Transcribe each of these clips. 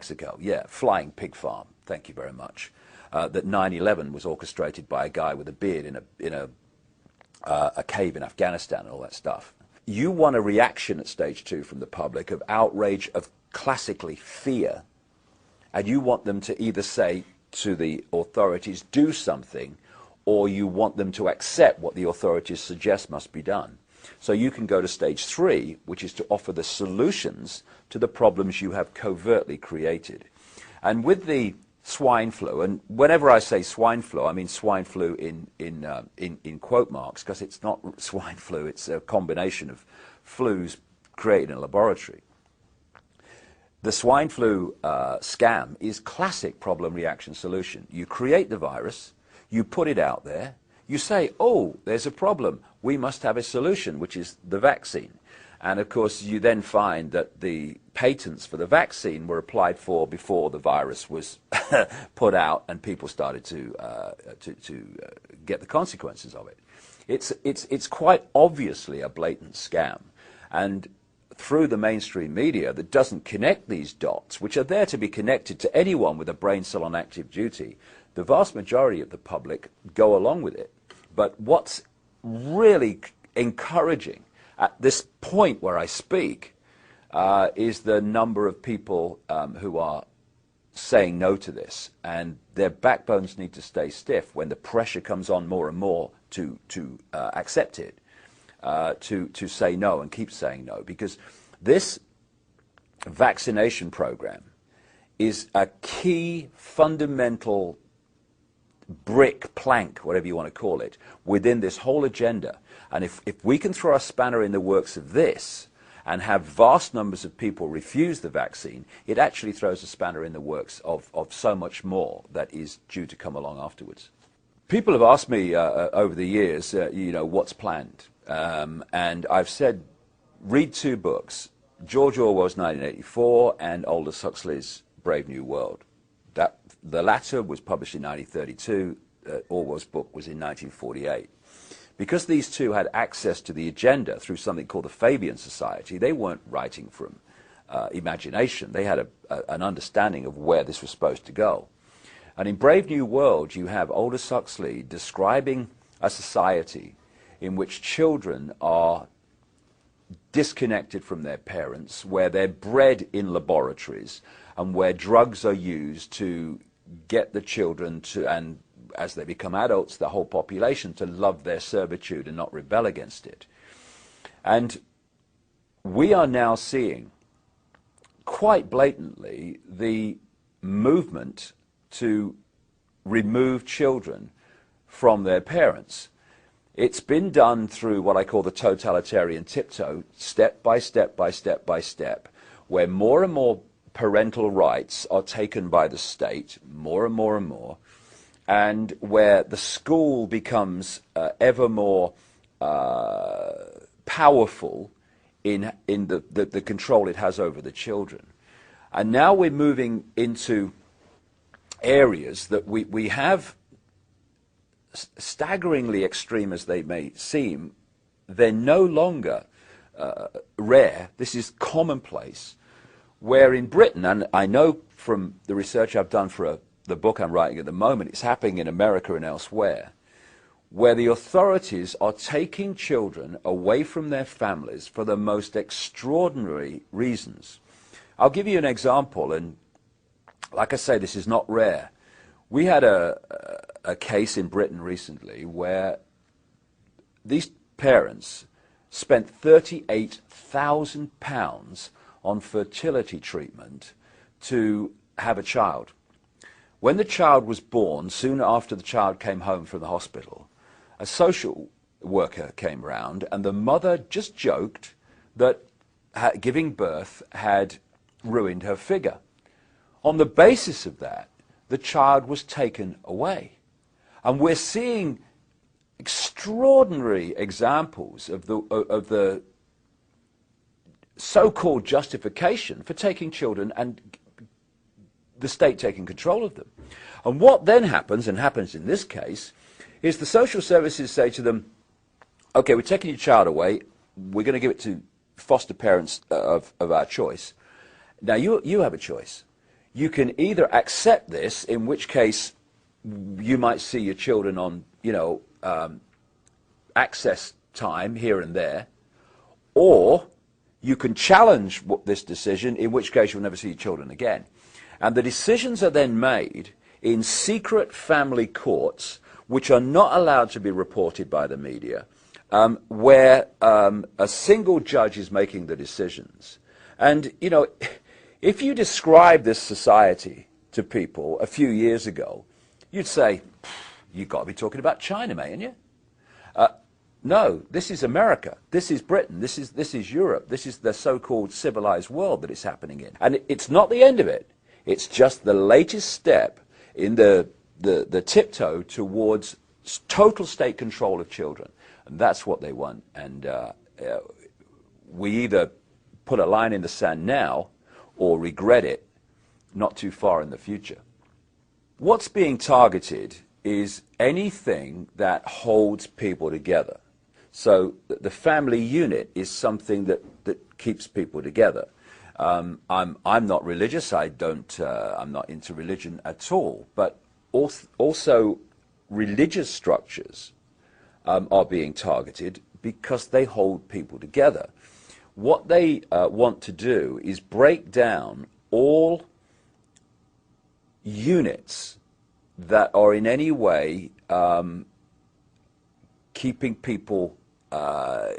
Mexico, yeah, flying pig farm, thank you very much. That 9/11 was orchestrated by a guy with a beard in a cave in Afghanistan and all that stuff. You want a reaction at stage 2 from the public of outrage, of classically fear, and you want them to either say to the authorities, do something, or you want them to accept what the authorities suggest must be done. So you can go to stage 3, which is to offer the solutions to the problems you have covertly created. And with the swine flu, and whenever I say swine flu, I mean swine flu in quote marks, because it's not swine flu, it's a combination of flus created in a laboratory. The swine flu scam is classic problem reaction solution. You create the virus, you put it out there, you say, oh, there's a problem, we must have a solution, which is the vaccine. And of course, you then find that the patents for the vaccine were applied for before the virus was put out, and people started to get the consequences of it. It's quite obviously a blatant scam, and through the mainstream media that doesn't connect these dots, which are there to be connected to anyone with a brain cell on active duty, the vast majority of the public go along with it. But what's really encouraging at this point where I speak is the number of people who are saying no to this, and their backbones need to stay stiff when the pressure comes on more and more to accept it, to say no and keep saying no, because this vaccination program is a key fundamental brick, plank, whatever you want to call it, within this whole agenda. And if we can throw a spanner in the works of this and have vast numbers of people refuse the vaccine, it actually throws a spanner in the works of so much more that is due to come along afterwards. People have asked me over the years, what's planned? And I've said, read 2 books, George Orwell's 1984 and Aldous Huxley's Brave New World. The latter was published in 1932, Orwell's book was in 1948. Because these two had access to the agenda through something called the Fabian Society, they weren't writing from imagination. They had an understanding of where this was supposed to go. And in Brave New World, you have Aldous Huxley describing a society in which children are disconnected from their parents, where they're bred in laboratories, and where drugs are used to get the children to, and as they become adults, the whole population, to love their servitude and not rebel against it. And we are now seeing quite blatantly the movement to remove children from their parents. It's been done through what I call the totalitarian tiptoe, step by step by step by step, where more and more parental rights are taken by the state, more and more and more, and where the school becomes ever more powerful in the control it has over the children. And now we're moving into areas that we have, staggeringly extreme as they may seem, they're no longer rare. This is commonplace. Where in Britain, and I know from the research I've done for the book I'm writing at the moment, it's happening in America and elsewhere, where the authorities are taking children away from their families for the most extraordinary reasons. I'll give you an example, and like I say, this is not rare. We had a case in Britain recently where these parents spent £38,000 on fertility treatment to have a child. When the child was born, soon after the child came home from the hospital, a social worker came round, and the mother just joked that giving birth had ruined her figure. On the basis of that, the child was taken away. And we're seeing extraordinary examples of the so-called justification for taking children and the state taking control of them. And what then happens, and happens in this case, is the social services say to them, okay, we're taking your child away, we're going to give it to foster parents of our choice. Now you have a choice. You can either accept this, in which case you might see your children on, access time here and there, or you can challenge this decision, in which case you'll never see your children again. And the decisions are then made in secret family courts, which are not allowed to be reported by the media, where a single judge is making the decisions. And, if you describe this society to people a few years ago, you'd say, you've got to be talking about China, mate, ain't you? No, this is America, this is Britain, this is Europe, this is the so-called civilized world that it's happening in. And it's not the end of it, it's just the latest step in the tiptoe towards total state control of children. And that's what they want. And we either put a line in the sand now or regret it not too far in the future. What's being targeted is anything that holds people together. So the family unit is something that keeps people together. I'm not religious. I'm not into religion at all. But also religious structures are being targeted because they hold people together. What they want to do is break down all units that are in any way keeping people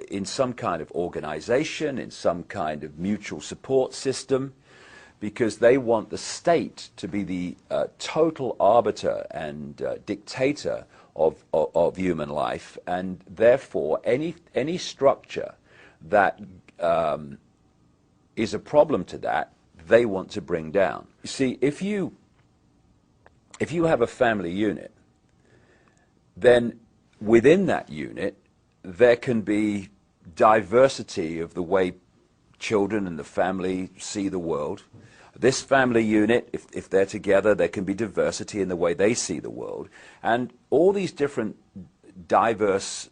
in some kind of organization, in some kind of mutual support system, because they want the state to be the total arbiter and dictator of human life, and therefore any structure that is a problem to that, they want to bring down. You see, if you have a family unit, then within that unit there can be diversity of the way children and the family see the world. This family unit, if they're together, there can be diversity in the way they see the world. And all these different diverse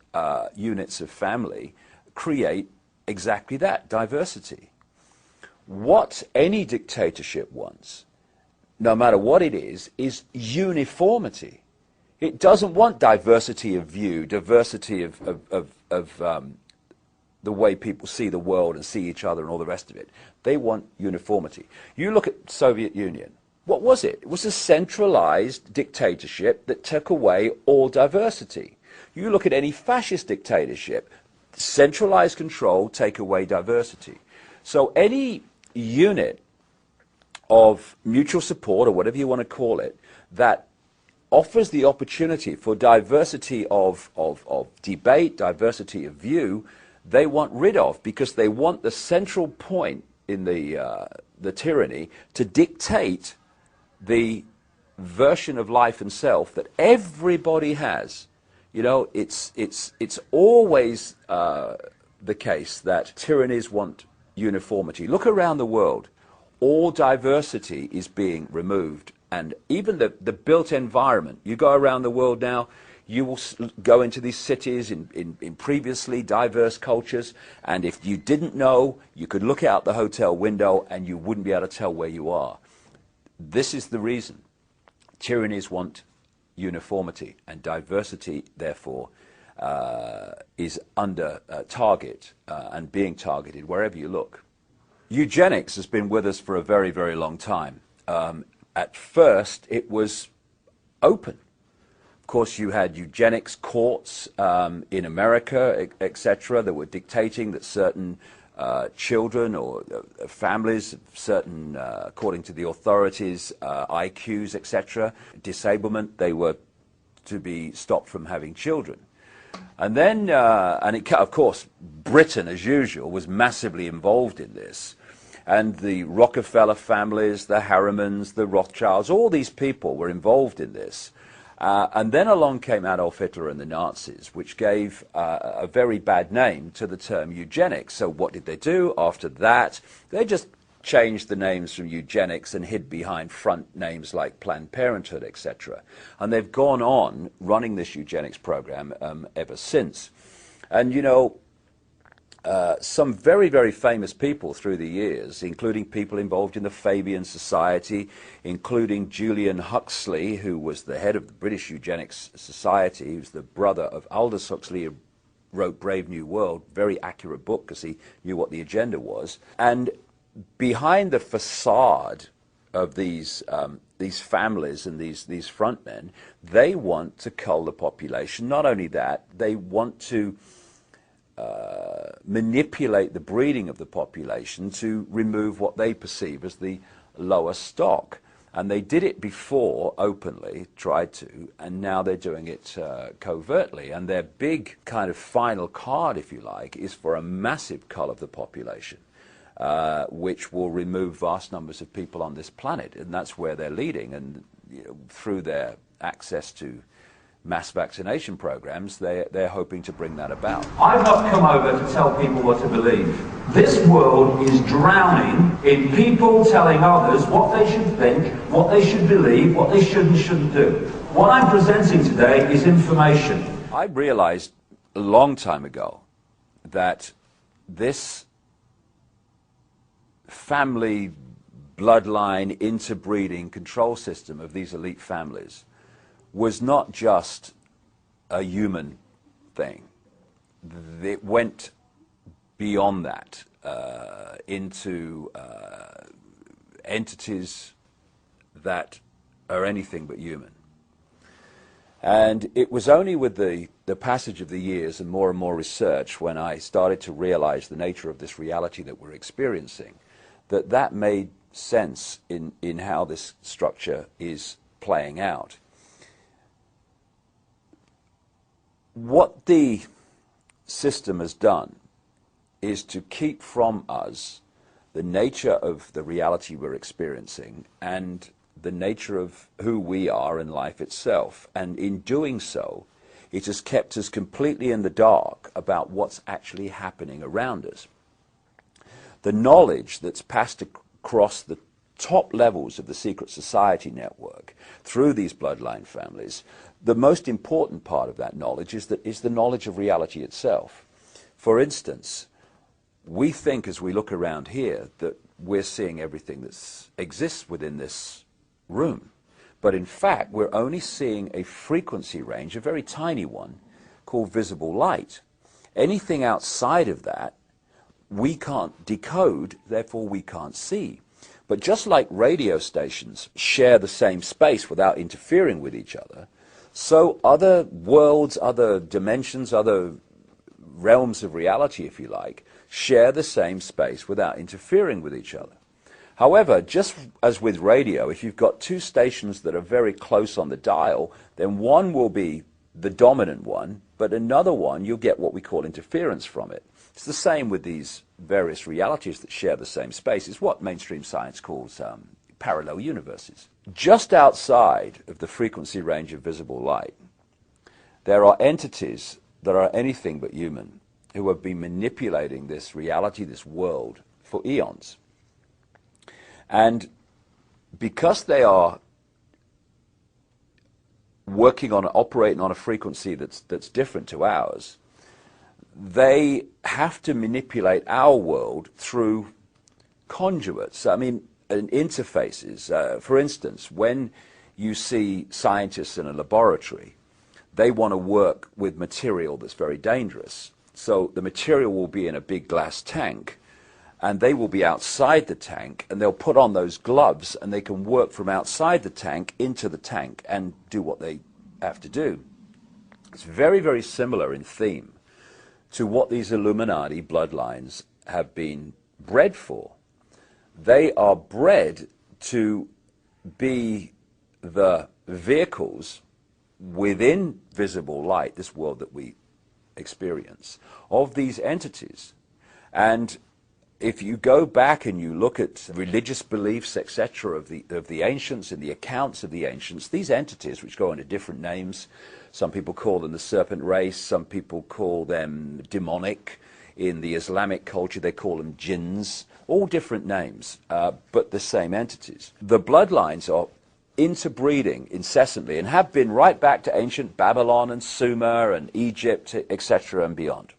units of family create exactly that, diversity. What any dictatorship wants, no matter what it is uniformity. It doesn't want diversity of view, diversity of the way people see the world and see each other and all the rest of it. They want uniformity. You look at Soviet Union. What was it? It was a centralized dictatorship that took away all diversity. You look at any fascist dictatorship, centralized control, take away diversity. So any unit of mutual support, or whatever you want to call it, that offers the opportunity for diversity of debate, diversity of view, they want rid of, because they want the central point in the tyranny to dictate the version of life and self that everybody has. It's always the case that tyrannies want uniformity. Look around the world. All diversity is being removed. And even the built environment, you go around the world now, you will go into these cities in previously diverse cultures, and if you didn't know, you could look out the hotel window and you wouldn't be able to tell where you are. This is the reason. Tyrannies want uniformity, and diversity, therefore, is under target and being targeted wherever you look. Eugenics has been with us for a very, very long time. At first, it was open. Of course, you had eugenics courts in America, etc., that were dictating that certain children or families, certain, according to the authorities, IQs, etc., disablement, they were to be stopped from having children. And then, of course, Britain, as usual, was massively involved in this. And the Rockefeller families, the Harrimans, the Rothschilds, all these people were involved in this. And then along came Adolf Hitler and the Nazis, which gave a very bad name to the term eugenics. So what did they do after that? They just changed the names from eugenics and hid behind front names like Planned Parenthood, etc. And they've gone on running this eugenics program ever since. And, some very, very famous people through the years, including people involved in the Fabian Society, including Julian Huxley, who was the head of the British Eugenics Society, who's the brother of Aldous Huxley, who wrote Brave New World, very accurate book because he knew what the agenda was. And behind the facade of these families and these frontmen, they want to cull the population. Not only that, they want to manipulate the breeding of the population to remove what they perceive as the lower stock. And they did it before openly, tried to, and now they're doing it covertly. And their big kind of final card, if you like, is for a massive cull of the population, which will remove vast numbers of people on this planet. And that's where they're leading. And through their access to mass vaccination programs, they're hoping to bring that about. I've not come over to tell people what to believe. This world is drowning in people telling others what they should think, what they should believe, what they should and shouldn't do. What I'm presenting today is information. I realized a long time ago that this family bloodline interbreeding control system of these elite families was not just a human thing. It went beyond that into entities that are anything but human. And it was only with the passage of the years and more research when I started to realize the nature of this reality that we're experiencing that made sense in how this structure is playing out. What the system has done is to keep from us the nature of the reality we're experiencing and the nature of who we are in life itself. And in doing so, it has kept us completely in the dark about what's actually happening around us. The knowledge that's passed across the top levels of the secret society network through these bloodline families, the most important part of that knowledge is the knowledge of reality itself. For instance, we think as we look around here that we're seeing everything that exists within this room. But in fact, we're only seeing a frequency range, a very tiny one, called visible light. Anything outside of that, we can't decode, therefore we can't see. But just like radio stations share the same space without interfering with each other, so other worlds, other dimensions, other realms of reality, if you like, share the same space without interfering with each other. However, just as with radio, if you've got two stations that are very close on the dial, then one will be the dominant one, but another one, you'll get what we call interference from it. It's the same with these various realities that share the same space. It's what mainstream science calls parallel universes. Just outside of the frequency range of visible light, there are entities that are anything but human who have been manipulating this reality, this world, for eons. And because they are working on, operating on a frequency that's different to ours, they have to manipulate our world through conduits. I mean, and interfaces. For instance, when you see scientists in a laboratory, they want to work with material that's very dangerous. So the material will be in a big glass tank, and they will be outside the tank, and they'll put on those gloves, and they can work from outside the tank into the tank and do what they have to do. It's very, very similar in theme to what these Illuminati bloodlines have been bred for. They are bred to be the vehicles within visible light, this world that we experience, of these entities. And if you go back and you look at religious beliefs, etc., of the ancients and the accounts of the ancients, these entities, which go under different names, some people call them the serpent race, some people call them demonic. In the Islamic culture, they call them jinns, all different names, but the same entities. The bloodlines are interbreeding incessantly and have been right back to ancient Babylon and Sumer and Egypt, etc., and beyond.